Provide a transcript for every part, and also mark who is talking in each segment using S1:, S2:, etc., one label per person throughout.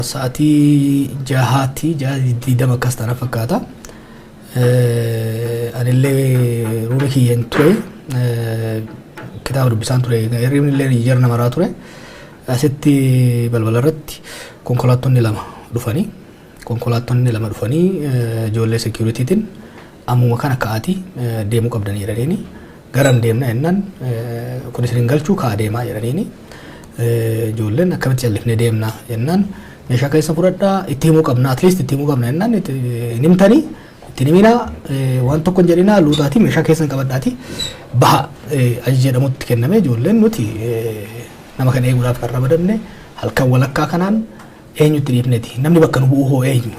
S1: Sa'aatii jahaatti dama akkas ta'an fakkaata. Anillee ruura kiyyaan ture kitaaba dubbisaan ture hirribni illee ijjarna maraa ture. Asitti balbala irratti konkolaattonni lama dhufanii ijoollee securitytiin ammuma kana ka'atii deemuu qabdanii jedhanii garam deemna jennaan kun isin galchuu ka'aa deemaa jedhanii ijoolleen akkamitti jallifnee deemna jennaan meeshaa keessa fudhadhaa itti himuu qabna at least itti himuu qabna jennaan nimtanii itti himina waan tokko hin jedhinaa luutaati meeshaa keessa qabadhaati baha ajaja jedhamutti kenname ijoolleen nuti nama kan eeguudhaaf kan ramadamne halkan walakkaa kanaan eenyutti dhiifneeti namni bakka nu bu'u hoo eenyu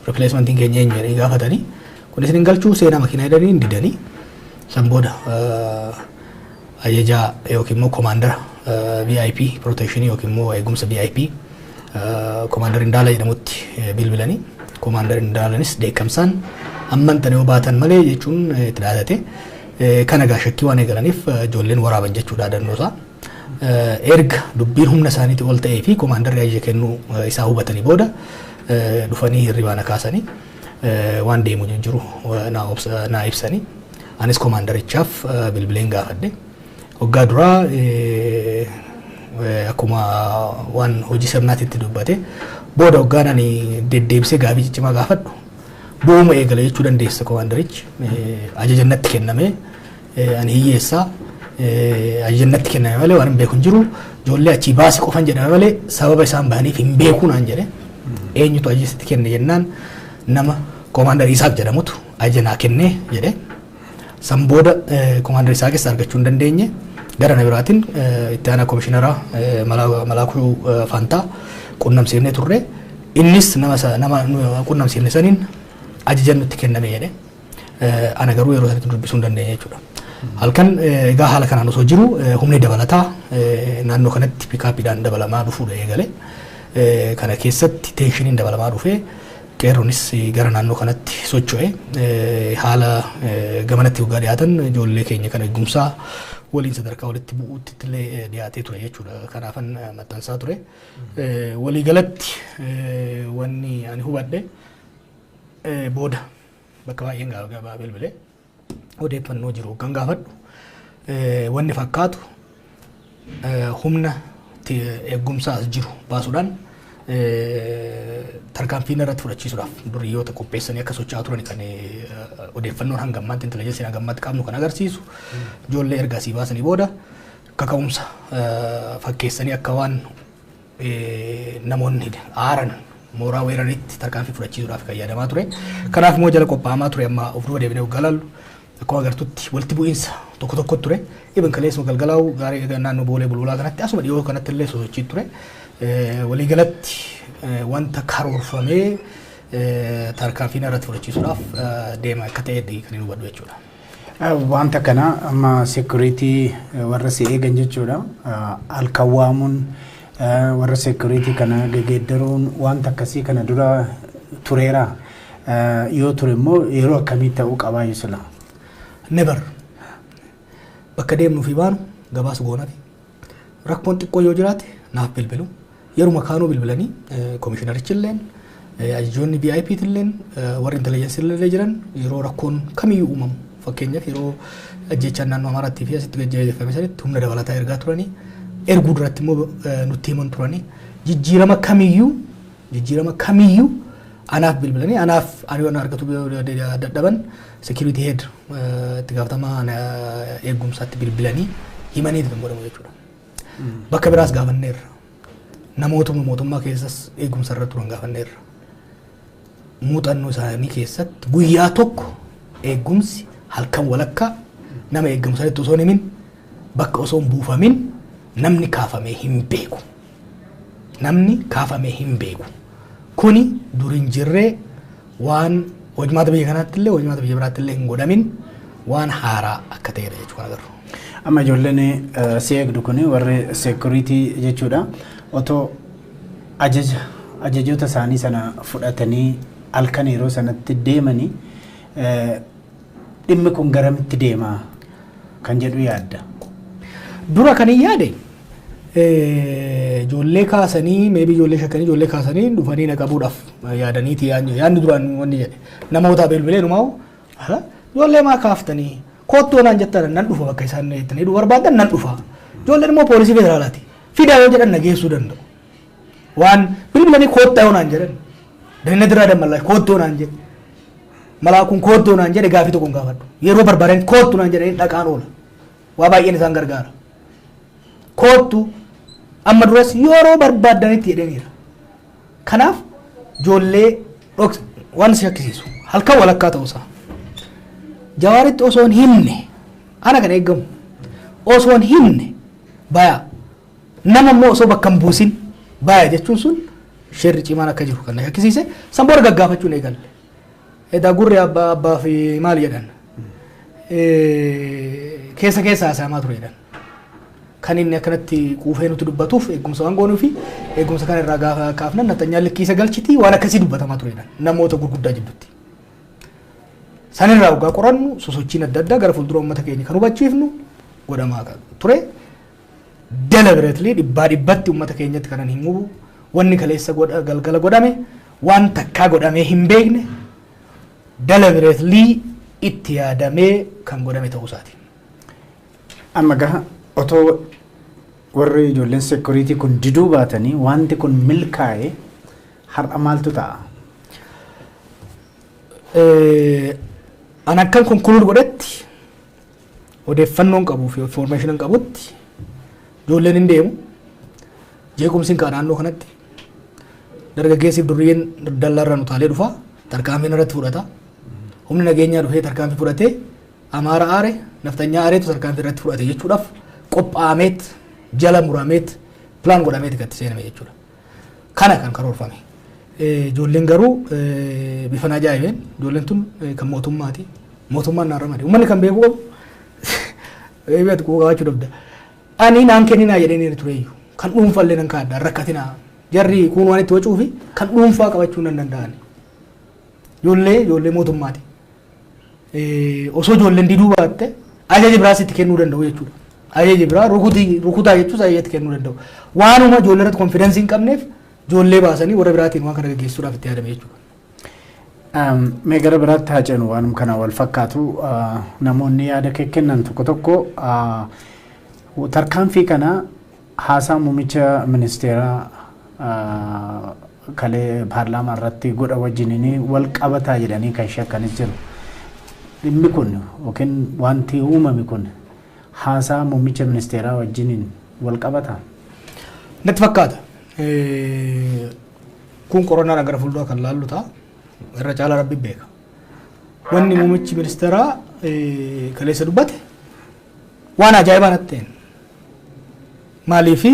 S1: replacementiin keenya eenyu jedhanii gaafatanii kun isin galchuu seenaa makiinaa jedhanii hin didanii san booda ajajaa yookiin immoo komaandara VIP protection yookiin immoo eegumsa VIP komaandara Indaala jedhamutti bilbilanii komaandara Indaalanis deekamsaan ammantanii yoo baatan malee jechuun itti dhaadate kana gaashakkii waan eegalaniif ijoolleen waraaban jechuudha dannoosaa. Erga dubbiin humna isaaniitti ol ta'ee fi komaandarri ajaja kennuu isaa hubatanii booda dhufanii hirribaana kaasanii waan deemu jiru naa ibsanii anis komaandarichaaf bilbileen gaafadhe waggaa duraa akkuma waan hojii sirnaatitti dubbate booda waggaan ani deddeebisee gaafii ciccimaa gaafadhu bu'uma eegala jechuu dandeessa komaandarichi ajaja natti kenname ani hiyyeessaa ajjannatti kenname malee waan beeku hin jiru ijoollee achi baasii qofan jedhame malee sababa isaan bahaniif hin beeku naan jedhe eenyutu ajjasitti kenne jennaan nama komaandar Isaaq jedhamutu ajjanaa kenne jedhe san booda komaandar Isaaq keessa argachuu hin dandeenye gara na biraatiin itti aanaa komishineraa Malaakuu Fantaa qunnamsiifnee turre innis nama qunnamsiifne saniin ajaja nutti kenname jedhe ana garuu yeroo sanatti dubbisuu hin dandeenye jechuudha. Halkan egaa haala kanaan osoo jiru humni dabalataa naannoo kanatti piikaapiidhaan dabalamaa dhufuudha eegale. Kana keessatti teeshiniin dabalamaa dhufee qeerronis gara naannoo kanatti socho'e haala gamanatti waggaa dhiyaatan ijoollee keenya kana eegumsaa waliin sadarkaa walitti bu'uutti illee dhiyaatee ture jechuudha. Kanaafan maxxansaa ture. Waliigalatti wanni ani hubadhe booda bakka baay'een gabaa bilbilee odeeffannoo jiru kan gaafadhu wanni fakkaatu humna eegumsaas jiru baasuudhaan tarkaanfiin irratti fudhachiisuudhaaf duriyyoota qopheessanii akka socho'aa turan kan odeeffannoon hangammaatti intelligensiin hangammaatti qabnu kan agarsiisu ijoollee ergasii baasanii booda kaka'umsa fakkeessanii akka waan namoonni aaran mooraa weeranitti tarkaanfii fudhachiisuudhaaf kan yaadamaa ture. Kanaaf immoo jala qophaa'amaa ture amma of dura deebinee galaallu akkuma agartutti walitti bu'iinsa tokko ture. Ibn kaleessuma galgalaa'u gaarii naannoo boolee bulbulaa kanatti asuma dhiyoo kanatti illee sosochii ture. Waliigalatti wanta karoorfamee tarkaanfii irratti fudhachiisuudhaaf deema akka ta'e kan inni hubadhu jechuudha.
S2: Wanta kana amma security warra si eegan jechuudha. Halkan waamuun warra security kana geggeeddaruun wanta akkasii kana dura tureera. Yoo ture immoo yeroo akkamii ta'uu qabaa yusula? Never. Bakka deemnuu fi baanu gabaasa goonati. Rakkoon xiqqoo yoo jiraate naaf bilbilu. Yeruma kaanuu bilbilanii komishinarichi illeen ajajoonni VIP illeen warri intelligensi illee jiran yeroo rakkoon kamiyyuu uumamu fakkeenyaaf yeroo ajjeechaan naannoo Amaaraatti fi asitti gaggeeffame sanitti humna dabalataa ergaa turanii erguu duratti immoo nutti himan turanii jijjiirama kamiyyuu anaaf bilbilanii anaaf ariyoon argatu dadhaban security head itti gaafatamaa eegumsaatti bilbilanii himanii kan godhamu jechuudha. Bakka biraas gaafanneerra. Namootuma mootummaa keessas eegumsa irra turan gaafanneerra. Muuxannoo isaanii keessatti guyyaa tokko eegumsi halkan walakkaa nama eegumsatti osoo himin bakka osoo hin buufamin namni kaafamee hin beeku. Kuni durin jirree waan hojimaata biyya kanaatti illee hojimaata biyya biraatti illee hin godhamin waan haaraa akka ta'edha jechuudha agarru. Amma ijoolleen si eegdu kuni warri security jechuudha. Otoo ajajoota isaanii sana fudhatanii halkan yeroo sanatti deemanii dhimmi kun garamitti deemaa kan jedhu yaadda.
S1: Dura kan hin yaade ijoollee kaasanii maybe ijoollee shakkanii ijoollee kaasanii dhufanii naqabuudhaaf yaadaniiti yaadni duraan wanni jedhe namoota bilbilee numaa'u ijoollee maa kaaftanii koottoo naan jettan nan dhufa bakka isaan jettanii barbaadan nan dhufa ijoolleen immoo poolisii federaalaati fidaa yoo jedhan nageessuu danda'u waan bilbilanii koottaa yoo naan jedhan danna diraa dammallaa koottoo naan jedhe malaa kun koottoo naan jedhe gaafii tokkoon gaafadhu yeroo barbaadan koottu naan jedhanii dhaqaan oola waa baay'een isaan gargaara koottu amma duras yeroo barbaadanitti jedhaniira kanaaf ijoollee waan si shakkisiisu halkan walakkaa ta'uusaa Jawaaritti osoo hin himne ana kan eeggamu osoo hin himne baya nama immoo osoo bakka hin buusin baya jechuun sun shirri cimaan akka jiru kan na shakkisiise san booda gaggaafachuun eegalle edaa gurri abbaa fi maal jedhan keessa haasamaa ture jedhan kan inni akkanatti quufee nuti dubbatuuf eegumsa waan goonuu fi eegumsa kana irraa gaafa kaafnan nattanyaan likkiisa galchiti waan akkasii dubbatamaa ture jedhan namoota gurguddaa jidduutti sanirraa ugaa qorannu sosochiin adda addaa gara fuuldura uummata keenya kan hubachiifnu godhamaa ture deliberately dhibbatti uummata keenyatti kanan hin hubu wanni kaleessa galgala godhame waan takkaa godhamee hin beekne deliberately itti yaadamee kan godhame ta'uu isaati.
S2: Amma gaha otoo warri ijoolleen security kun diduu baatanii wanti kun milkaa'e har'a maaltu ta'a? An akkan konkuluud godhetti odeeffannoon qabuu fi information qabutti ijoolleen hin deemu jeequmsi kan naannoo kanatti dargaggeessiif durriyyeen dallaarra utaalee dhufa tarkaanfiin irratti fudhata humni nageenyaa dhufee tarkaanfii fudhatee amaara aare naftanyaa aareetu tarkaanfii irratti fudhate jechuudhaaf qophaa'ameet jala murameet pilaan godhameet gatti seename jechuudha kana kan karoorfame ijoolleen garuu bifan ajaa'ibeen ijoolleen tun kan mootummaati mootummaan naarra madi uummanni kan beeku qabu eebiyaatu qabaachuu dabda ani naan kenninaa jedhanii tureeyyu kan dhuunfallee nan kaadda rakkatinaa jarri kun waan itti wacuu fi kan dhuunfaa qabachuu nan danda'an ijoollee mootummaati osoo ijoolleen diduu baatte ajaja biraas itti kennuu danda'u jechuudha ajaja biraa rukutaa jechuus ajaja itti kennuu danda'u waanuma ijoollee irratti konfidensii hin qabneef ijoollee baasanii warra biraatiin waan kana gaggeessuudhaaf itti yaadame jechuudha. Mee gara biraatti haa ceenu waanuma kana wal fakkaatu namoonni yaada kennan tokko tarkaanfii kana haasaa muummicha ministeeraa kalee paarlaamaa irratti godha wajjiniin wal qabataa jedhanii kan shakkanis jiru. Dhimmi kun yookiin wanti uumame kun haasaa muummicha ministeeraa wajjiniin wal qabataa?
S1: Natti fakkaata. Kun koronaan gara fuuldura kan laallu ta'a irra caalaa rabbi beeka wanni muummichi ministeeraa kaleessa dubbate waan ajaa'ibaa natti ta'e maaliifi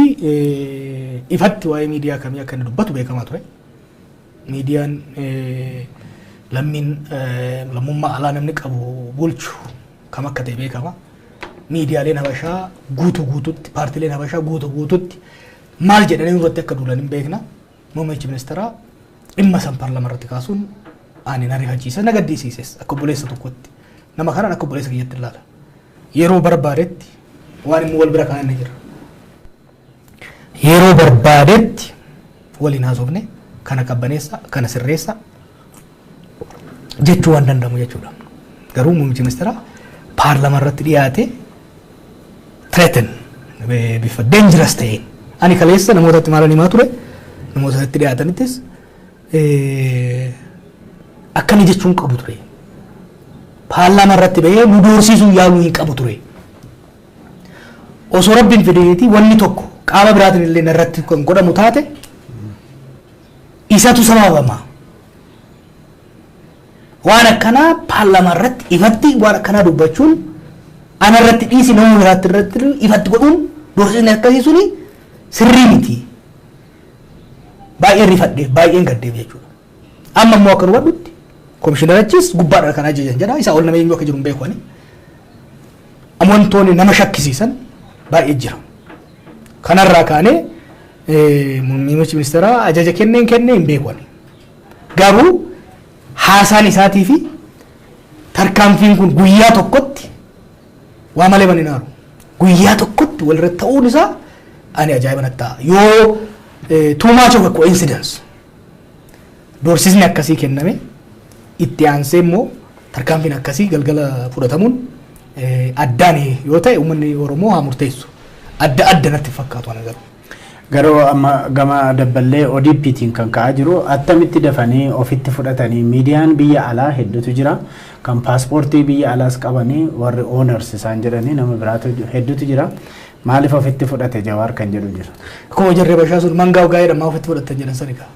S1: ifatti waa'ee miidiyaa kamii akka inni dubbatu beekamaa ture miidiyaan lammummaa alaa namni qabu bulchu kam akka ta'e beekama miidiyaaleen habashaa guutuutti paartileen habashaa guutuutti maal jedhanii irratti akka duulan hin beekna muummichi ministeeraa dhimma san paarlaamaa irratti kaasuun ani na rifachiisa na gaddisiises akka obboleessa tokkotti nama kanaan akka obboleessa kiyyatti ilaala yeroo barbaadetti waan immoo wal bira kaa'anne jira yeroo barbaadetti waliin haasofne kana qabbaneessa kana sirreessa jechuu waan danda'amu jechuudha garuu muummichi ministeeraa paarlaamaa irratti dhiyaate threaten bifa dangerous ta'een ani kaleessa namootatti maal himaa ture namootatti dhiyaatanittis akkani jechuun qabu ture paarlaamaa irratti bahee nu doorsiisuu yaaluu hin qabu ture osoo rabbiin fideeti wanni tokko qaama biraatiin illee irratti kan godhamu taate isatu sababama waan akkanaa paarlaamaa irratti ifatti waan akkanaa dubbachuun ana irratti dhiisi nama biraatti irratti ifatti godhuun doorsiisni akkasii suni sirrii miti baay'een rifadheef baay'een gaddeef jechuudha amma immoo akka nu wadhutti komishinarachis gubbaadha kan ajajan jedha isaa ol nama eenyu akka jiru hin beekani amantoonni nama shakkisiisan baay'ee jira kanarraa kaanee muummichi ministeeraa ajaja kenneen hin beekani garuu haasaan isaatii fi tarkaanfiin kun guyyaa tokkotti waa malee baninaaru guyyaa tokkotti walirratti ta'uun isaa ani ajaa'iba natti ta'a. Yoo too much of a coincidence doorsisni akkasii kenname itti aansee immoo tarkaanfiin akkasii galgala fudhatamuun addaan yoo ta'e uummanni Oromoo haa murteessu. Adda natti fakkaatu ana garuu.
S2: Garuu amma gama dabballee ODP'tiin kan ka'aa jiru attamitti dafanii ofitti fudhatanii miidiyaan biyya alaa hedduutu jira. Kan paaspoortii biyya alaas qabanii warri owners isaan jedhanii nama biraatu hedduutu jira. Maaliif ofitti fudhate Jawaar kan jedhu jira.
S1: Akkuma jarree bashaa sun mangaa gaa'ee dhammaa ofitti fudhatan jedhan sani kaa.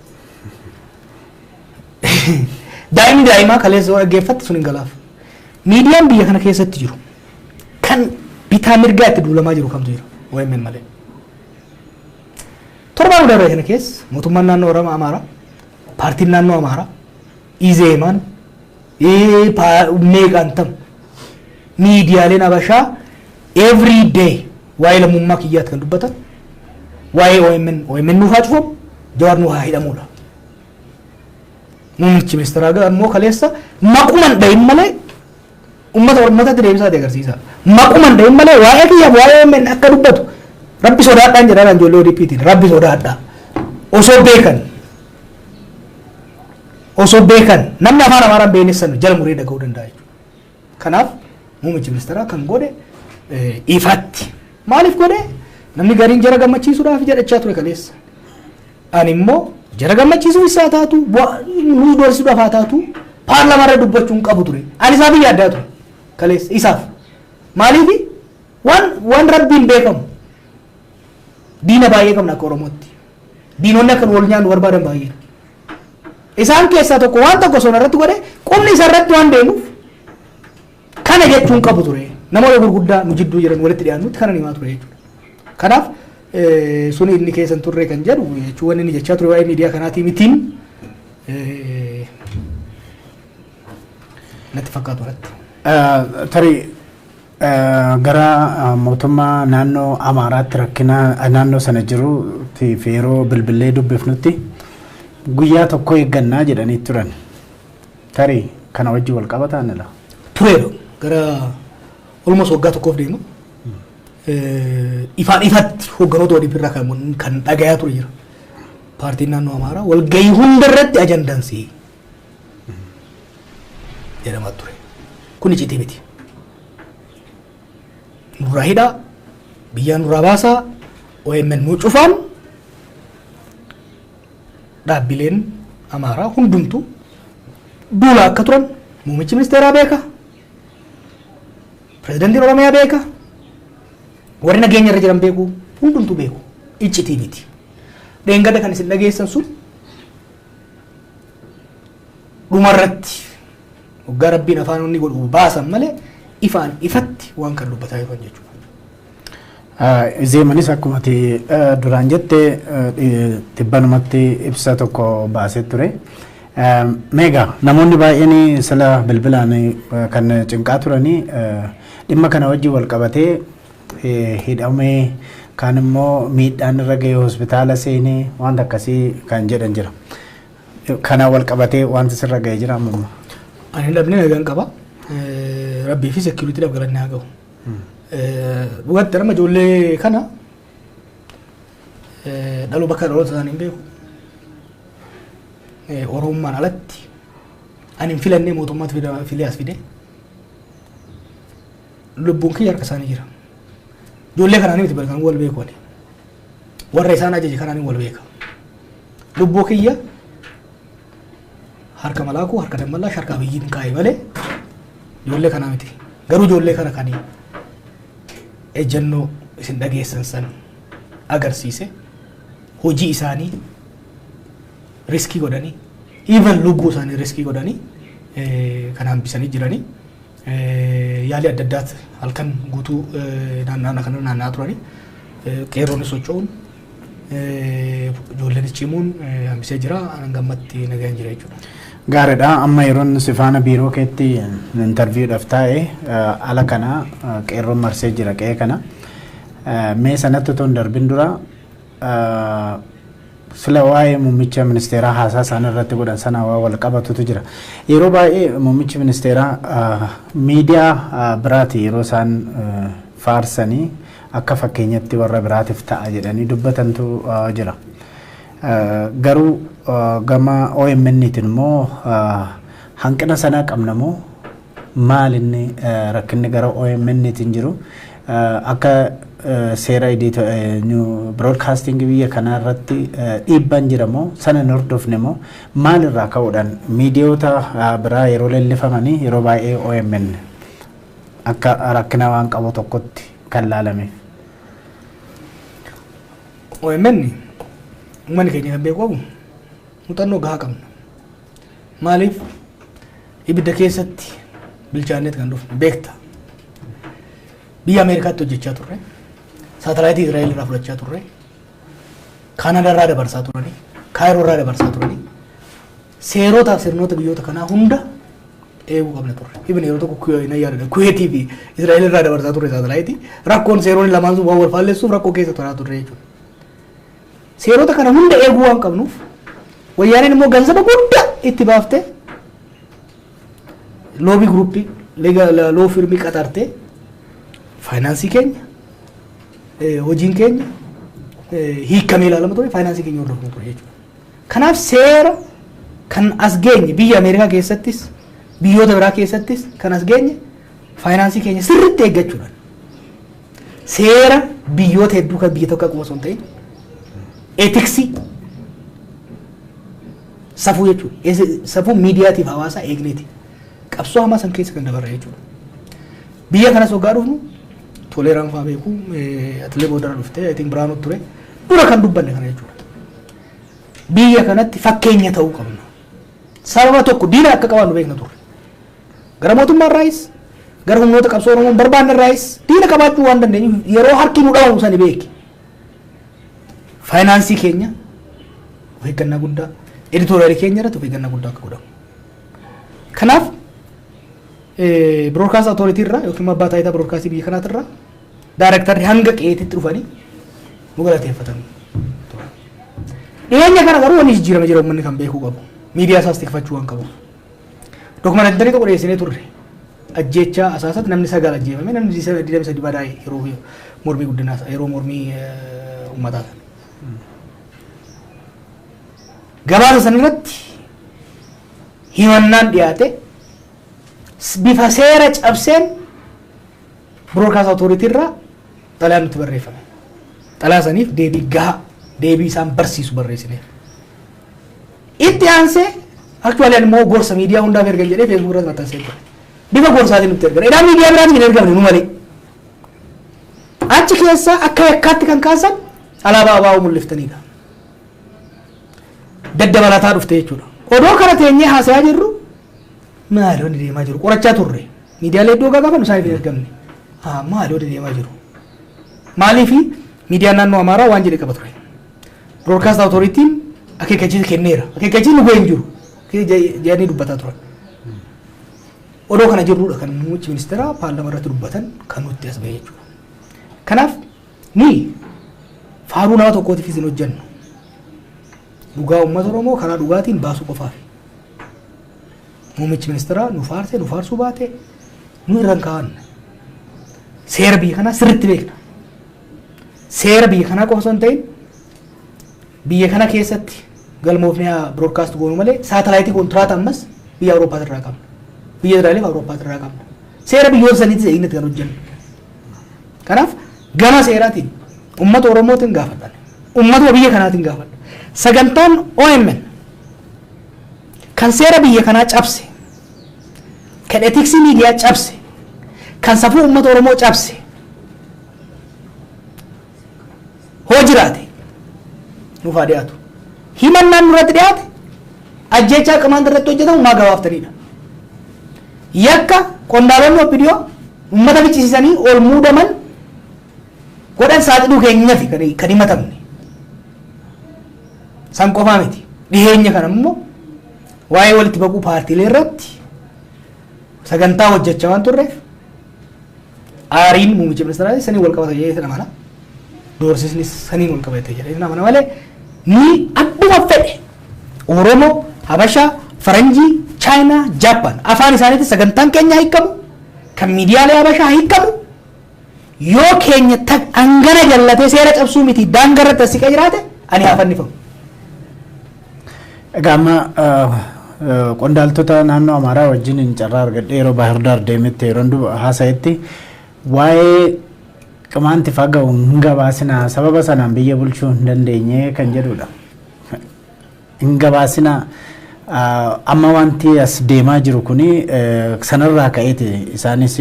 S1: Daa'imaa kaleessa waan dhaggeeffatte sun hin galaaf. Miidiyaan biyya kana keessatti jiru kan bitaa mirgaa itti duulamaa jiru kamtu jira. OMN malee. Torbaan darbe kana keessa mootummaan naannoo Oromoo Amaaraa, paartiin naannoo Amaaraa, Izeemaan, meeqaan tam miidiyaaleen Habashaa every day waa'ee lammummaa kiyyaatti kan dubbatan waa'ee OMN nuuf haa cufamu Jawaar nuuf haa hidhamudha. Muummichi ministeeraa ammoo kaleessa maquman dhahin malee uummatatti deebisaa agarsiisa. Maquman dhahin malee waa'ee kiyyaaf waa'ee OMN akka dubbatu rabbi sodaadhaan jedhaan ijoollee ODP'tiin rabbi sodaadhaa osoo beekan namni afaan Amaaraan beeksisanu jala muree dhaga'uu danda'a jechuudha. Kanaaf muummichi ministeeraa kan godhe ifaatti maaliif godhe namni gariin jara gammachiisuudhaaf jedhachaa ture kaleessa. Ani immoo jara gammachiisuu isaa taatu nuus doorsisuudhaaf haa taatu paarlamaarra dubbachuun qabu ture. Ani isaaf yaaddaa ture kaleessa isaaf maaliif waan rabbiin beekamu diina baay'ee qabna akka Oromootti. Diinonni akka wal nyaannu barbaadan baay'ee. Isaan keessaa tokko waan tokko osoo irratti godhe qubni isa irratti waan deemuuf kana jechuun qabu ture. Namoota gurguddaa nu jidduu jiran walitti dhiyaannutti kana himaa ture jechuudha. Kanaaf suni inni keessan turre kan jedhu jechuun wanni inni jechaa ture waa'ee miidiyaa kanaatii mitiin natti fakkaatu irratti.
S2: Tarii gara mootummaa naannoo Amaaraatti rakkina naannoo sana jiruutiif yeroo bilbilee dubbifnutti guyyaa tokko eeggannaa jedhanii turan. Tarii kana wajji wal qabataan ala.
S1: Tureedha gara olmoos waggaa tokkoof deemu. Ifaan ifatti hoogganoota ODP irraa kan dhagayaa ture jira. Paartiin naannoo Amaaraa walgahii hundarratti ajandansii jedhamaa ture. Kun icciitii miti. Nurraa hidhaa biyyaa nurraa baasaa OMN nuu cufaan dhaabbileen Amaaraa hundumtu duula akka turan muummichi ministeeraa beeka. Pirezidaantiin Oromiyaa beeka. Warri nageenya irra jiran beeku hundumtu beeku. Icciitii miti. Deengada kan isin dhageessan sun dhumarratti waggaa rabbiin afaan inni godhu baasan malee ifaan ifatti waan kan dubbataa jiran jechuudha.
S2: Zeemanis akkuma duraan jette tibbanumatti ibsa tokko baasee ture. Meegaa namoonni baay'een sila bilbilaan kan cinqaa turanii dhimma kana wajjin wal qabatee hidhamee kan immoo miidhaan irra ga'ee hospitaala seenee wanta akkasii kan jedhan jira. Kana wal qabatee wanti sirra ga'ee jira amma.
S1: Ani dhabnee nagaan qaba. Rabbii fi seekuritii galanni haa ga'u. Dhugaatti nama ijoollee kana dhaloo bakka dhaloota isaanii hin beeku. Oromummaan alatti ani hin filannee mootummaatti filee as fide. Lubbuun kiyya harka isaanii jira. Ijoollee kanaan miti balkan wal beeku ani. Warra isaan ajaje kanaan wal beeka. Lubbuu kiyya harka malaakuu harka dammallaa harka biyyiin kaa'e malee ijoollee kanaa miti. Garuu ijoollee kana kan ejjennoo isin dhageessan san agarsiise hojii isaanii riskii godhanii even lubbuu isaanii riskii godhanii kan hambisanii jiranii yaalii adda addaatti halkan guutuu naannoo kana naanna'aa turanii qeerroon socho'uun ijoolleen cimuun hambisee jira anan gammatti nagaan jira jechuudha.
S2: Gaariidha amma yeroon sifaana biiroo keetti interviewdhaaf taa'e ala kana qeerroon marsee jira qe'ee kana mee sanatti otoo hin darbin dura sila waa'ee muummicha ministeeraa haasaa isaan irratti godhan sana waa wal qabatutu jira. Yeroo baay'ee muummichi ministeeraa miidiyaa biraati yeroo isaan faarsanii akka fakkeenyatti warra biraatiif ta'a jedhanii dubbatantu jira. Garuu gama OMN'tiin immoo hanqina sanaa qabna moo maal inni rakkinni gara OMN'tiin jiru akka seera broadcasting biyya kanaa irratti dhiibbaan jira moo sana hin hordofne moo maal irraa ka'uudhaan miidiyoota biraa yeroo lallifamanii yeroo baay'ee OMN akka rakkina waan qabu tokkotti kan laalame.
S1: OMN uummanni keenya kan beeku qabu muuxannoo gahaa qabna. Maaliif ibidda keessatti bilchaanneet kan dhufne beekta. Biyya Ameerikaatti hojjechaa turre. Saatalaayitii Israa'el irraa fudhachaa turre. Kaanadaa irraa dabarsaa turani. Kaayiroo irraa dabarsaa turani. Seerotaaf sirnoota biyyoota kanaa hunda eeguu qabna turre. Ibn yeroo tokko Kuweetii fi Israa'el irraa dabarsaa turre saatalaayitii. Rakkoon seeroonni lamaan sun waan wal faalleessuuf rakkoo keessa turaa turre jechuudha. Seerota kana hunda eeguu waan qabnuuf wayyaaneen immoo ganzaba guddaa itti baaftee loobii gruppii loo firmii qaxartee faayinaansii keenya hojiin keenya hiikamee ilaalama ture faayinaansii keenya hordofna ture jechuudha. Kanaaf seera kan as geenye biyya Ameerikaa keessattis biyyoota biraa keessattis kan as geenye faayinaansii keenya sirriitti eeggachuudhaan seera biyyoota hedduu kan biyya tokko akkuma osoo hin ta'in ethiksii safuu jechuudha. Safuu miidiyaatiif hawaasaa eegneeti. Qabsoo hamaa san keessa kan dabarre jechuudha. Biyya kanas waggaa dhufnu toleeraan fa'aa beeku atilee boodara dhuftee ayitiin biraanutti ture dura kan dubbanne kana jechuudha. Biyya kanatti fakkeenya ta'uu qabna. Sababa tokko diina akka qabaannu beekna turre. Gara mootummaan raayis gara humnoota qabsoo Oromoon barbaanne raayis diina qabaachuu waan dandeenyuuf yeroo harki nu dhawamu sani beeki. Faayinaansii keenya of eeggannaa guddaa editooriyaalii keenya irratti of eeggannaa guddaa akka godhamu. Kanaaf broadcast authority irraa yookiin abbaa taayitaa broadcastii biyya kanaati irraa daayirektarri hanga qeetitti dhufanii nu galateeffatanii turan. Dhiyeenya kana garuu wanni jijjiirame jira uummanni kan beekuu qabu. Miidiyaa isaas tikfachuu waan qabu. Dokumentaarii tokko dhiyeessinee turre. Ajjeechaa asaasatti namni 9 ajjeefame namni 23 badaa'e yeroo mormii guddinaa yeroo mormii uummataa. Gabaasa san irratti himannaan dhiyaate bifa seera cabseen broadcast authority irraa xalayaan nutti barreeffame. Xalaa saniif deebii gahaa deebii isaan barsiisu barreessineef. Itti aansee aktuwaaleen immoo gorsa miidiyaa hundaaf ergan jedhee feesbuuk irratti maxxansee ture. Bifa gorsaatiin nutti ergan. Edaan miidiyaa biraatiin hin ergamne nu malee. Achi keessa akka yakkaatti kan kaasan alaabaa abaa'uu mul'iftaniidha. Daddabalataa dhufte jechuudha. Odoo kana teenyee haasayaa jirru maali wanti deemaa jiru qorachaa turre. Miidiyaalee iddoo gaafannu isaaniif hin ergamne. Maali wanti deemaa jiru. Maaliif miidiyaan naannoo Amaaraa waan jedhe qaba ture. Broadcast authority'n akeekkachiisa kenneera. Akeekkachiisni nu hin jiru. Jedhanii dubbataa turan. Odoo kana jirruudha kan muummichi ministeeraa paarlaamaa irratti dubbatan kan nutti as ba'e jechuudha. Kanaaf ni faaruu nama tokkootiif isin hojjennu. Dhugaa uummata Oromoo karaa dhugaatiin baasuu qofaaf. Muummichi ministeeraa nu faarsuu baate nu irraan kaa'anna. Seera biyya kanaa sirriitti beekna. Seera biyya kanaa qofa osoo hin ta'in biyya kana keessatti galmoofnee broadcast goonu malee saatalaayitii kontiraata ammas biyya Awurooppaa irraa qabna. Biyya Israa'eliif Awurooppaa irraa qabna. Seera biyyoota saniitti eegnatti kan hojjennu. Kanaaf gama seeraatiin uummata Oromootiin gaafadhan. Uummata biyya kanaatiin gaafadha. Sagantaan OMN kan seera biyya kanaa cabse, kan etiksii miidiyaa cabse, kan safuu uummata Oromoo cabse hoo jiraate nuuf haa dhiyaatu. Himannaan nurratti dhiyaate ajjeechaa qamaanta irratti hojjetamu maa gabaaftaniidha. Yakka qondaalonni OPDO uummata ficcisiisanii ol muudaman godhan saaxiluu keenyaaf kan himatamne. San qofaa miti. Dhiheenya kana immoo waa'ee walitti baquu paartiilee irratti sagantaa hojjechaa waan turreef aariin muummicha ministeeraa sanii wal qabata jedhee namana. Doorsisni saniin wal qabate jedhee namana malee ni adduma fedhe Oromoo, Habashaa, Faranjii, Chaayinaa, Jaappaan afaan isaaniitti sagantaan keenya hiikamu kan miidiyaalee Habashaa hiikamu yoo keenya angana jallatee seera cabsuu miti daangarratti as siqa jiraate ani hafannifamu.
S2: Egaa amma qondaaltota naannoo Amaaraa wajjin hin carraa argadhe yeroo Bahir Daar deemetti yeroo haasa'etti waa'ee Qimaanti faga'u hin gabaasina sababa sanaan biyya bulchuu hin dandeenye kan jedhudha. Hin gabaasina amma wanti as deemaa jiru kuni sanarraa ka'eeti isaanis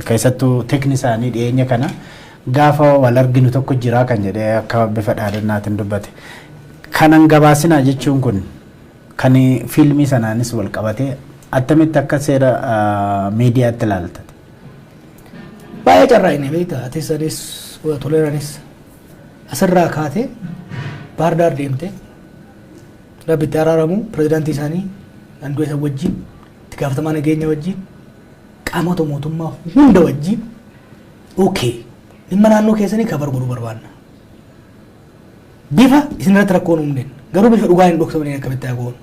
S2: keessattuu teekni isaanii dhiyeenya kana gaafa wal arginu tokko jira kan jedhee akka bifa dhaadannaatiin dubbate. Kanan gabaasina jechuun kun kan fiilmii sanaanis wal qabatee attamitti akka seera miidiyaatti ilaalta. Baay'ee carraa inni beektaa atisanis toleeranis asirraa kaatee Bahir Daar deemtee rabbitti araaramu pirezidaantii isaanii dandoo isa wajjin itti gaafatamaa nageenya wajjin qaamota mootummaa hunda wajjin okay dhimma naannoo keessanii kabar godhuu barbaanna. Bifa isinirratti rakkoon uumneen garuu bifa dhugaa hin dhoksamanii akkamitti haa goonu.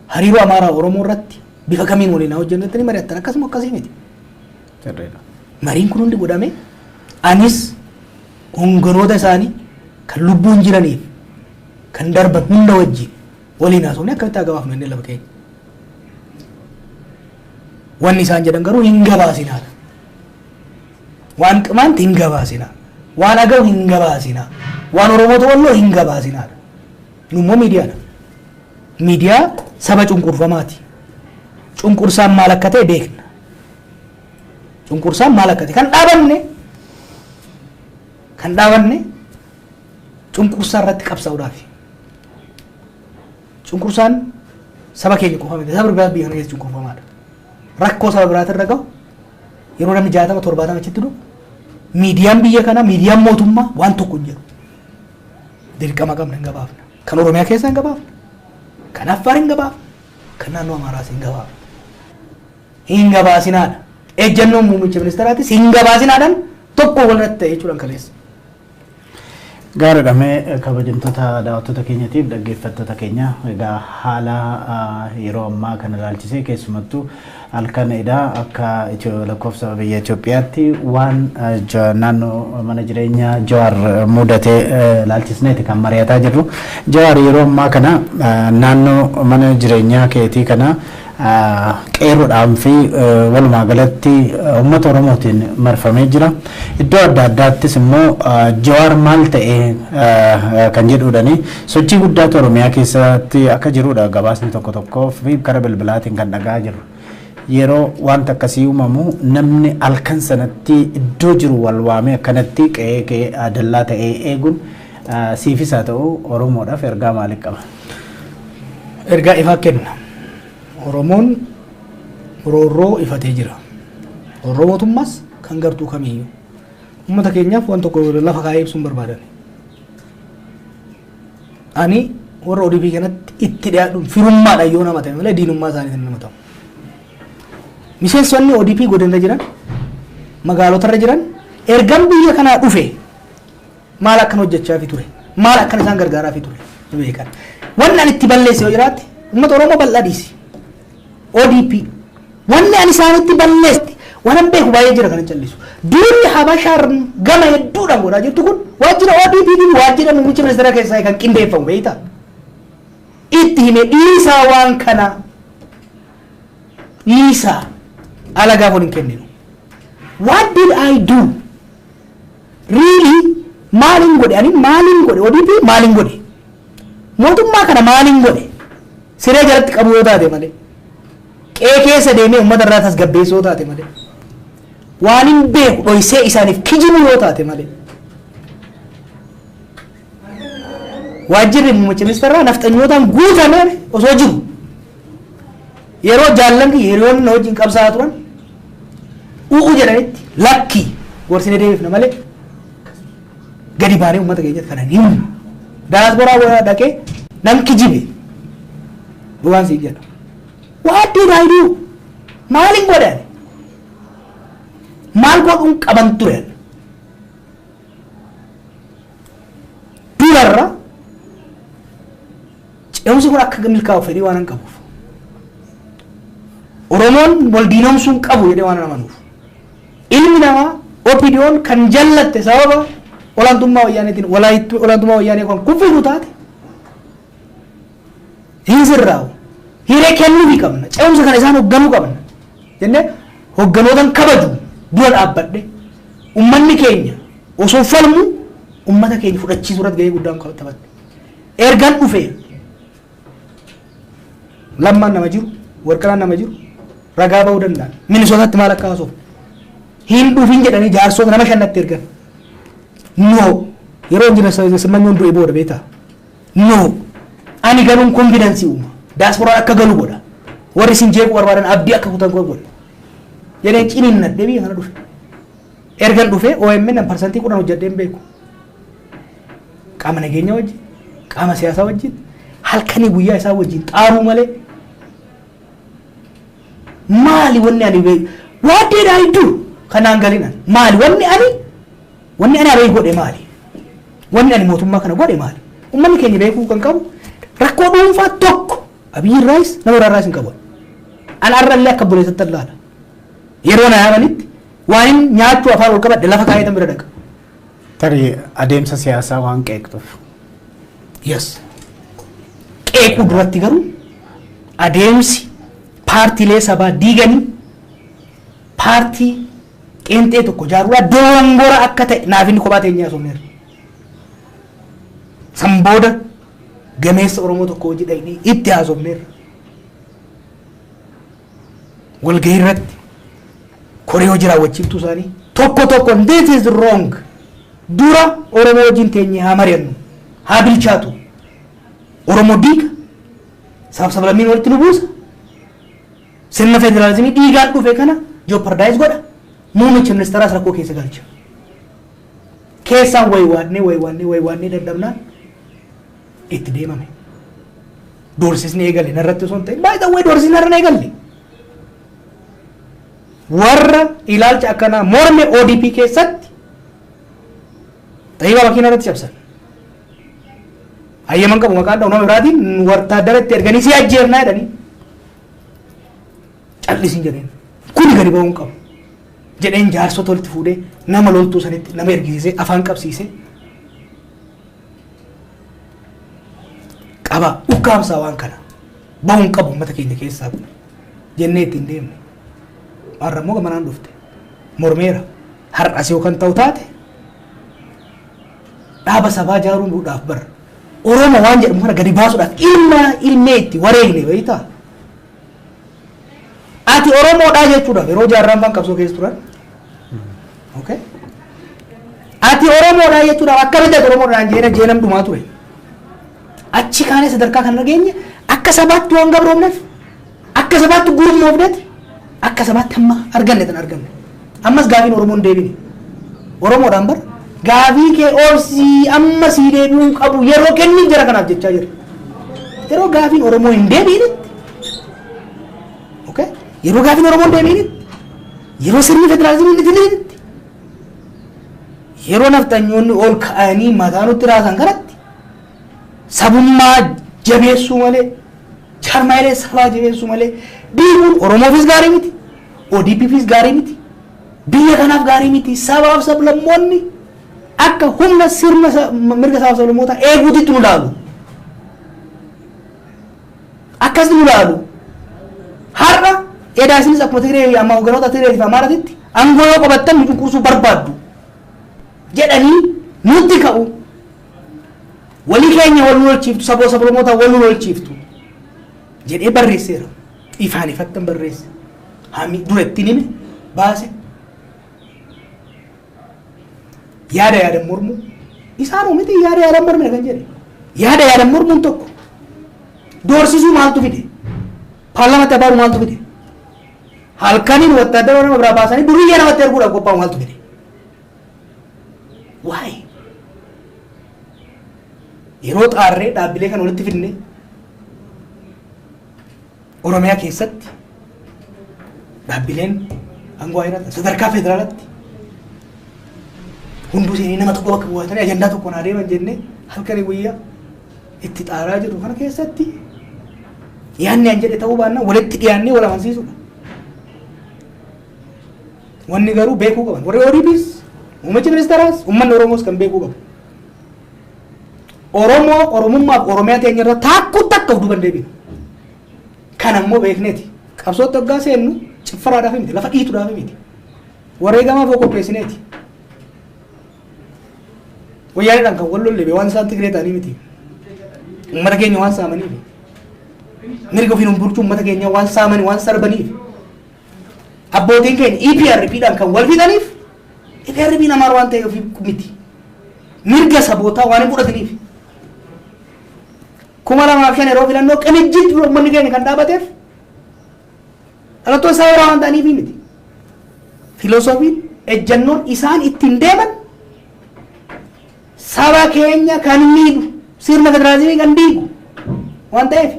S2: Hariiroo Amaaraa Oromoo irratti bifa kamiin waliin haa hojjennettanii mari'attan akkasuma akkasii miti. Mariin kun hundi godhame anis honganoota isaanii kan lubbuun jiraniif kan darban hunda wajjin waliin haasofne akkamitti haa gabaafnu inni lafa keenya. Wanni isaan jedhan garuu hin gabaasinaadha. Waan Qimaanti hin gabaasinaa. Waan Agaw hin gabaasinaa. Waan Oromoota Walloo hin gabaasinaadha. Nummoo miidiyaadha. Miidiyaa saba cunqurfamaati. Cunqursaan maal akka ta'e beekna. Cunqursaan maal akka ta'e kan dhaabanne cunqursaa irratti qabsaa'uudhaafi. Cunqursaan saba keenya qofa miti saba biraa biyya kana keessa cunqurfamaadha. Rakkoo saba biraatirra gahu yeroo namni 60-70 achitti dhufu miidiyaan biyya kana miidiyaan mootummaa waan tokko hin jedhu. Dirqama qabna hin gabaafna. Kan Oromiyaa keessa hin gabaafna. Kan Affaar hin gabaafna. Kan naannoo Amaaraas hin gabaafna. Hin gabaasinaadha. Ejjennoon muummicha ministeeraatis hin gabaasinaadhaan tokko walirratti ta'e jechuudhaan kaleessa. Gaariidha mee kabajamtoota daawwattoota keenyatiif dhaggeeffattoota keenya egaa haala yeroo ammaa kana ilaalchisee keessumattuu halkan edaa akka lakkoofsa biyya Itoophiyaatti waan naannoo mana jireenyaa Jawaar mudatee ilaalchisneeti kan mari'ataa jirru. Jawaar yeroo ammaa kana naannoo mana jireenyaa keetii kana qeerroodhaan fi walumaa galatti uummata Oromootiin marfamee jira. Iddoo adda addaattis immoo Jawaar maal ta'e kan jedhuudhani sochii guddaatu Oromiyaa keessatti akka jirudha gabaasni tokko fi karaa bilbilaatiin kan dhagaa jirru. Yeroo wanta akkasii uumamu namni halkan sanatti iddoo jiru wal waamee akkanatti qe'ee dallaa ta'ee eeguun siifis haa ta'u Oromoodhaaf ergaa maalii qaba?
S1: Ergaa ifaa kenna. Oromoon roorroo ifatee jira. Roorroo mootummaas kan gartuu kamiyyuu. Uummata keenyaaf waan tokko lafa kaa'ee ibsuun barbaadan. Ani warra ODP kanatti itti dhiyaadhuun firummaadhaan yoo nama ta'e malee diinummaa isaaniitiin nama ta'u. Miseensonni ODP godinarra jiran magaalotarra jiran ergan biyya kanaa dhufe maal akkan hojjechaafi ture maal akkan isaan gargaaraafi ture beekan. Wanni ani itti balleesse yoo jiraate uummata Oromoo bal'aa dhiisi. ODP wanni ani isaanitti balleesse waan beeku baay'ee jira kan callisu. Duulli Habashaar gama hedduudhaan godhaa jirtu kun waajjira ODP fi waajjira muummicha ministeera keessaa kan qindeeffamu beektaa. Itti hime dhiisaa waan kana dhiisaa alagaa waliin kenninu. What did I do? Really? Maalin godhe? Ani maalin godhe? ODP maalin godhe? Mootummaa kana maalin godhe? Siree jalatti qabu yoo taate malee. Qe'ee keessa deemee uummata irraa tasgabbeessoo taate malee. Waan hin beeku dhoysee isaaniif kijibu yoo taate malee. Waajjirri muummicha ministeeraa nafxanyootaan guutamee osoo jiru. Yeroo jaallanni hiriyoonni wajjin qabsaa turan u'u jedhanitti lakki gorsine deebifna malee gadi baanee uummata keenyatti kanan himu. Daasboraa godhaa dhaqee nan kijibe waan sii jedha. What did I do? Maalin godhan? Maal godhuun qaban ture? Dularra ce'umsi kun akka milkaa'u fedhii waan hin qabuuf. Oromoon wal diinoomsuun qabu jedhee waan amanuuf. Ilmi namaa OPDO'n kan jallatte sababa olaantummaa wayyaaneetiin olaantummaa wayyaanee kan kuffisu taate hin sirraa'u. Hiree kennuufii qabna. Ce'umsa kana isaan hoogganuu qabna. Jennee hoogganoota kabaju dura dhaabbadhe ummanni keenya osoo falmu ummata keenya fudhachiisuu irratti gahee guddaan taphate. Ergaan dhufee lammaan nama jiru, warqanaan nama jiru ragaa ba'uu danda'an. Minisootaatti maal akka haasofne hin dhufin jedhanii jaarsota nama shannatti ergan. No yeroo injinar Simanyoon du'e booda beektaa. No ani galuun konfidensii uuma. Diasporaan akka galu godha. Warri isin jeequu barbaadan abdii akka kutan godha. Jedhee ciniinnadhee biyya kana dhufe. Ergan dhufee OMN parsantii 10 hojjedhee hin beeku. Qaama nageenya wajjin, qaama siyaasaa wajjin, halkanii guyyaa isaa wajjin xaaruu malee maali wanni ani beeku? What did I do? Kanaan galinan maali wanni ani abeeku godhe maali? Wanni ani mootummaa kana godhe maali? Uummanni keenya beekuu kan qabu rakkoo dhuunfaa tokko Abiy Rais nama irraas hin qabu. Ana arrallee akka buleessatti allaala. Yeroo na yaabanitti waan nyaachuu afaan ol qabadde lafa kaayee tan bira dhaqa.
S2: Tarii adeemsa siyaasaa waan qeeqtuuf.
S1: Yes. Qeequu duratti garuu adeemsi paartiilee sabaa diiganii paartii qeenxee tokko jaaruudhaa doongora akka ta'e naaf inni kophaa teenyaa somneera. San booda gameessa Oromoo tokko hojii dhaqnee itti haasofneerra. Walgahii irratti koree hojii raawwachiiftuu isaanii tokko this is wrong. Dura Oromoo wajjin teenyee haa mari'annu haa bilchaatu. Oromoo diiga sablammiin walitti nu buusa. Sirna federaalizimii dhiigaan dhufe kana jeopardize godha. Muummicha ministeeraas rakkoo keessa galcha. Keessaan waywaannee dadhabnaan itti deemame. Doorsisni eegale narratti osoo hin ta'in baay'ee ta'uu doorsisni narra eegalle. Warra ilaalcha akkanaa morme ODP keessatti ta'ee babakiin irratti cabsan. Ayyaman qabu maqaan dha'u nama biraatiin wartaaddaratti erganii si ajjeefnaa jedhanii callisin jedheen kuni gadi ba'uun qabu jedheen jaarsota walitti fuudhee nama loltuu sanitti nama ergisiisee afaan qabsiisee qaba ukkaamsaa waan kana ba'uun qabu uummata keenya keessaa jennee ittiin deemne. Har'a immoo gamanaan dhufte mormeera har'as yoo kan ta'u taate dhaaba sabaa jaaruudhaaf bara Oromoo waan jedhamu kana gadi baasuudhaaf ilmee itti wareegne beektaa. Ati Oromoodhaa jechuudhaaf yeroo jaarraan faan qabsoo keessa turan. Okay. Ati Oromoodhaa jechuudhaaf akkamitti ati Oromoodhaan jeenam dhumaa ture. Achi kaanee sadarkaa kan nageenye akka sabaatti waan gabroomneef akka sabaatti gurmoofneef akka sabaatti amma arganne tan arganne. Ammas gaafiin Oromoon deebine. Oromoodhaan bara gaafii kee oolsii amma sii deebi'uu qabu yeroo kennin jara kanaaf jechaa jira. Yeroo gaafiin Oromoo hin deebiinitti. Okay? Yeroo gaafiin Oromoo hin deebiinitti. Yeroo sirni federaalizimii hin fidinitti. Yeroo naftanyoonni ol ka'anii mataa nutti raasan kanatti sabummaa jabeessuu malee charmaalee sabaa jabeessuu malee diiguun Oromoofis gaarii miti. ODP'fis gaarii miti. Biyya kanaaf gaarii miti. Sabaaf sablammoonni akka humna sirna mirga sabaaf sablammootaa eeguutitti nu laalu. Akkas nu laalu. Har'a edaa isinis akkuma Tigree amma hogganoota Tigree fi Amaaraatti aangoo yoo qabattan nu cunqursuu barbaaddu jedhanii nutti ka'u. Walii keenya wal nu lolchiiftu saboo sablammootaa wal nu lolchiiftu jedhee barreesseera. Ifaan ifattan barreesse. Hami duratti nime baase. Yaada mormu isaan miti yaada mormu kan jedhe. Yaada mormuun tokko doorsisuu maaltu fide? Paarlaamantii abaaru maaltu fide? Halkaniin wattaadara nama biraa baasanii duriyyaa namatti erguudhaaf qophaa'u maaltu fide? Why? Yeroo xaarree dhaabbilee kan walitti fidne Oromiyaa keessatti dhaabbileen aangoo ayirata sadarkaa federaalaatti hunduu seenii nama tokko bakka bu'atanii ajandaa tokkoon adeeman jennee halkanii guyyaa itti xaaraa jiru kana keessatti yaanni an jedhe ta'uu baannaan walitti dhiyaannee wal amansiisudha. Wanni garuu beekuu qaban warri ODP's Muummichi ministeeraas uummanni Oromoos kan beekuu qabu. Oromummaaf Oromiyaa teenya irra takka of duuban deebina. Kan ammoo beekneeti. Qabsootti waggaa seennu ciffaraadhaaf miti lafa dhiituudhaaf miti. Wareegamaaf oo qopheessineeti. Wayyaanidhaan kan wal lolle waan isaan Tigree ta'anii miti. Uummata keenya waan saamaniif. Mirga ofiin bulchuu uummata keenya waan saamanii waan sarbaniif. Abbootiin keenya EPRPdhaan kan wal fixaniif EPRP namaan waan ta'eef miti. Mirga sabootaa waan hin fudhataniif. 2005 yeroo filannoo qinijjiitti uummanni keenya kan dhaabateef dhalattoota isaa yeroo waan ta'aniif miti. Filoosofiin ejjannoon isaan ittiin deeman saba keenya kan miidhu sirna federaalizimii kan diigu waan ta'eef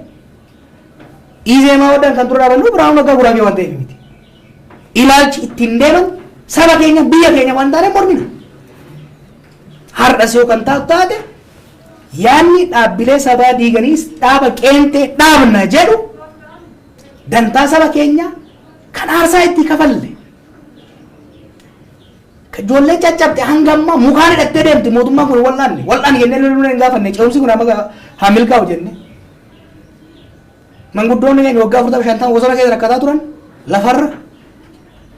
S1: izeemaa wadaan kan ture dhaabannu biraawun waggaa guraamee waan ta'eef miti. Ilaalchi ittiin deeman saba keenya biyya keenya waan taane mormina. Hardhas yoo kan taate yaanni dhaabbilee sabaa diiganiis dhaaba qeentee dhaabna jedhu dantaa saba keenya kan aarsaa itti kafalle. Ijoollee caccabde hanga ammaa mukaan hidhattee deemti mootummaan kun wal'aanne jennee loluu hin gaafanne ce'umsi kun amma haa milkaa'u jenne. Manguddoonni keenya waggaa 45 bosona keessa rakkataa turan lafarra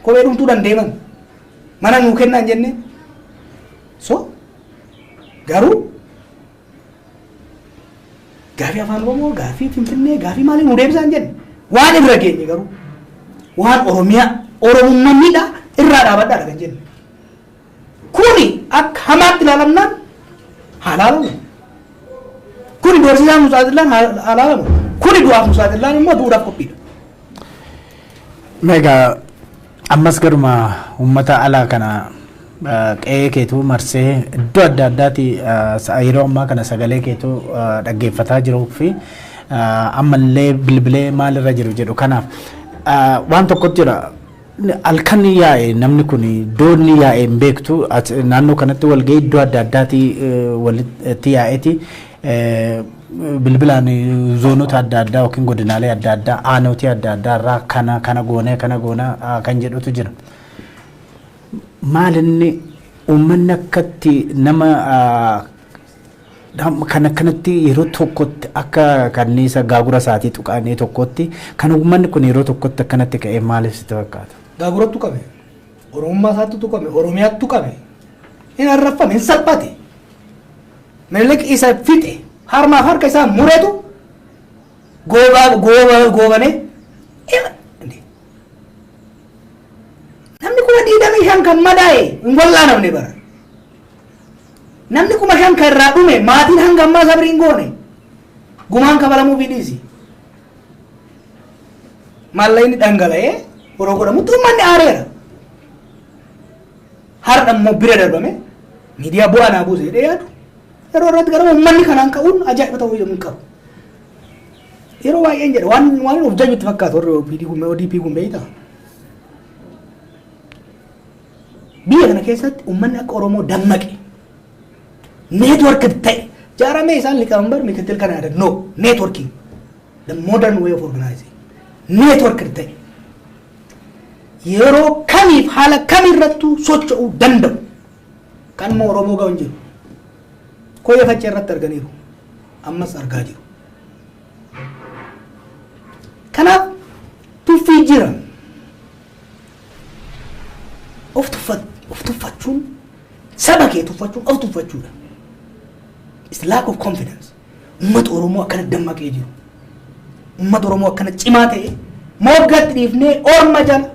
S1: kophee dhumtuu dandeeman mana nuu kennaan jenne. So garuu gaafii afaan Oromoo gaafii Finfinnee gaafii maaliin nu deebisaan jenne waan irra geenye garuu waan Oromiyaa Oromummaa miidhaa irraa dhaabadhaadha kan jenne. Kuni akka hamaatti ilaalamnaan halaalamu. Kuni doorsisaan musaadillaan halaalamu. Kuni du'aaf musaadillaan immoo duudhaaf qophiidha.
S2: Meegaa ammas garuma uummata alaa kana qe'ee keetuu marsee iddoo adda addaati yeroo ammaa kana sagalee keetuu dhaggeeffataa jiruu fi ammallee bilbilee maalirra jiru jedhu kanaaf waan tokkotu jira. Halkan yaa'e namni kun doonni yaa'e hin beektu naannoo kanatti walgahii iddoo adda addaati walitti yaa'eeti bilbilaan zoonota adda addaa yookiin godinaalee adda addaa aanaatii adda addaa irraa kana goonee kan jedhutu jira. Maalinni uummanni akkatti nama kan akkanatti yeroo tokkotti akka kanniisa gaagura isaatii tuqanii tokkotti kan uummanni kun yeroo tokkotti akkanatti ka'ee maaliif sitti fakkaata?
S1: Gaaguratti tuqame, Oromummaa isaatti tuqame, Oromiyaatti tuqame, hin arrafame, hin salphate. Minilik isa fixe, harmaaf harka isaa muretu goobanee namni kuma 25 kan madaa'e hin wallaanamne bara. Namni kuma 5 kan irraa dhume maatiin hanga ammaa sabrii hin goone gumaan kabalamuu fidhiisi. Maallaqni dhangala'ee yeroo godhamutti uummanni aareera. Har'a immoo bira darbame miidiyaa bu'aa naa buuse jedhee yaadu yeroo irratti gara uummanni kanaan ka'uun ajaa'iba ta'uu hin qabu. Yeroo baay'een jedha waan of jajjutti fakkaatu warri ODP kun beektaa. Biyya kana keessatti uummanni akka Oromoo dammaqe network ta'e jaaramee isaan liqaambar mikattil kana yaada no networking the modern way of organizing network ta'e yeroo kamiif haala kamirrattuu socho'uu danda'u kan immoo Oromoo ga'u hin jiru. Koyya facee irratti arganiiru ammas argaa jiru. Kanaaf tuffii jira. Of tuffachuun saba kee tuffachuun of tuffachuudha. It's lack of confidence. Uummata Oromoo akkana dammaqee jiru. Uummata Oromoo akkana cimaa ta'e moggatti dhiifnee orma jala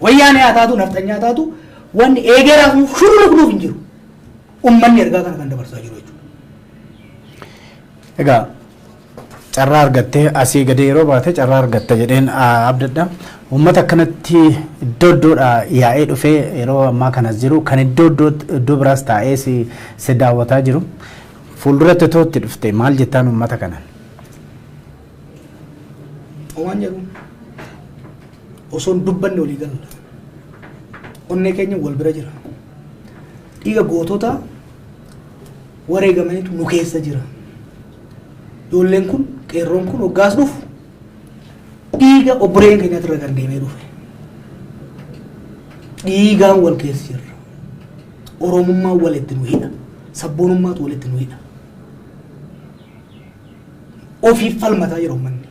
S1: wayyaanee haa taatu naftanyaa haa taatu wanni eegeeraaf shurruuf hin jiru. Uummanni ergaa kana kan dabarsaa jiru jechuudha.
S2: Egaa carraa argattee asii gadi yeroo baate carraa argatta jedheen abdadha. Uummata akkanatti iddoo iddoodhaa yaa'ee dhufee yeroo ammaa kanas jiru kan iddoo biraas taa'ee si daawwataa jiru. Fuulduratti tootti dhufte maal jettaan uummata kanaan?
S1: Waan jedhu osoo dubbanne olii galla. Onnee keenya wal bira jira. Dhiiga gootota wareegamaniitu nu keessa jira. Ijoolleen kun qeerroon kun hoggaas dhufu dhiiga obboleen keenyatti irra kan deemee dhufe. Dhiigaan wal keessa jirra. oromummaa walitti nu hidha sabboonummaatu walitti nu hidha ofiif falmataa yeroo manni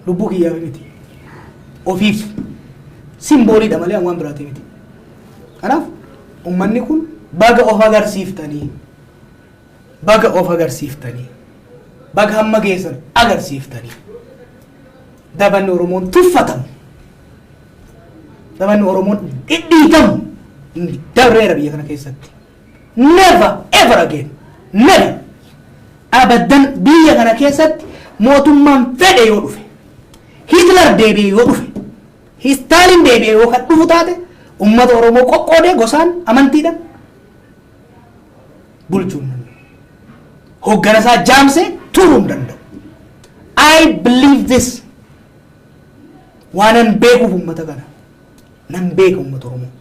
S1: lubbuu kiyyaa miti ofiif simbooliidha malee waan biraati miti kanaaf ummanni kun baga of agarsiiftanii baga hamma geessan agarsiiftanii dabanni oromoon tuffatamu dabanni oromoon dhidhiitamu dabreera biyya kana keessatti never ever again never abadan biyya kana keessatti mootummaan fedhe yoo dhufe Hitler deebi'ee yoo dhufe Stalin deebi'ee yoo kan dhufu taate ummata oromoo qoqqoodee gosaan amantiidhaan bulchuun hoggana isaa jaamsee turuu hin danda'u. I believe this waanan beekuuf ummata kana nan beeka ummata oromoo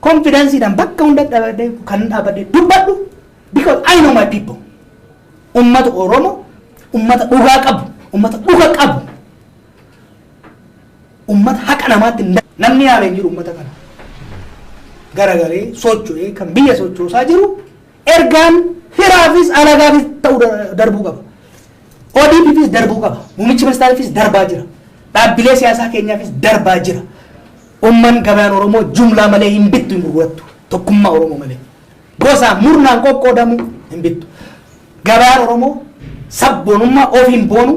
S1: confidenceidhaan bakka hunda dhaabadee kan dhaabadee dubbadhu because I know my people ummata oromoo ummata dhugaa qabu ummata dhuga qabu ummata haqa namaatti namni yaabeen jiru ummata kana garagaree socho'ee kan biyya sochoosaa jiru ergaan firaafis alagaafis ta'uu darbuu qaba ODP'fis darbuu qaba muummichi ministeeraafis darbaa jira dhaabbilee siyaasaa keenyaafis darbaa jira umman gabaan oromoo jumlaa malee hin bittu hin gurgurattu tokkummaa oromoo malee gosa murnaan qoqqoodamu hin bittu gabaan oromoo sabboonummaa ofiin boonu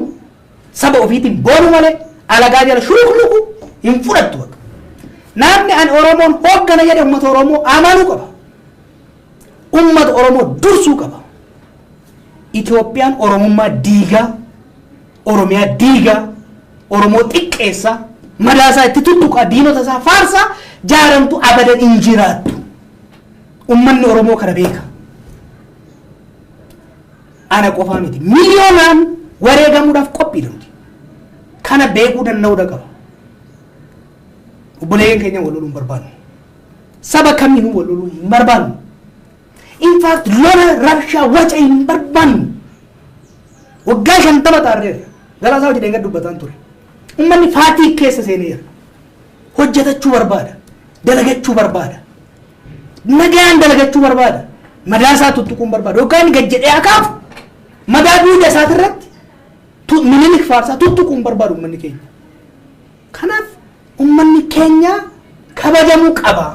S1: saba ofiitiin boonu malee alagaa jala shuukluku hin fudhattu bakka namni an oromoon hoggana jedhe ummata oromoo amanuu qaba ummata oromoo dursuu qaba Itoophiyaan oromummaa diigaa oromiyaa diigaa oromoo xiqqeessa madaasaa itti tuttuqa diinota isaa faarsaa jaaramtu abadan hin jiraattu ummanni oromoo kana beeka ana qofaa miti miliyoonaan wareegamuudhaaf qophiidhamti kana beekuu danda'uudha qaba obboleeyyan keenya wal loluu hin barbaannu saba kamiinuu wal loluu hin barbaannu in fact lola rabshaa waca hin barbaannu waggaa 50 taarreera galaasaa hojii deenga dubbataan ture ummanni faatii keessa seeneera hojjetachuu barbaada dalagachuu barbaada nagaan dalagachuu barbaada madaasaa tuttuquun barbaada yookaan gajjedhee akaafu madaa duuda isaatirratti minilik faarsaa tuttuquun barbaadu ummanni keenya kanaaf ummanni keenya kabajamuu qaba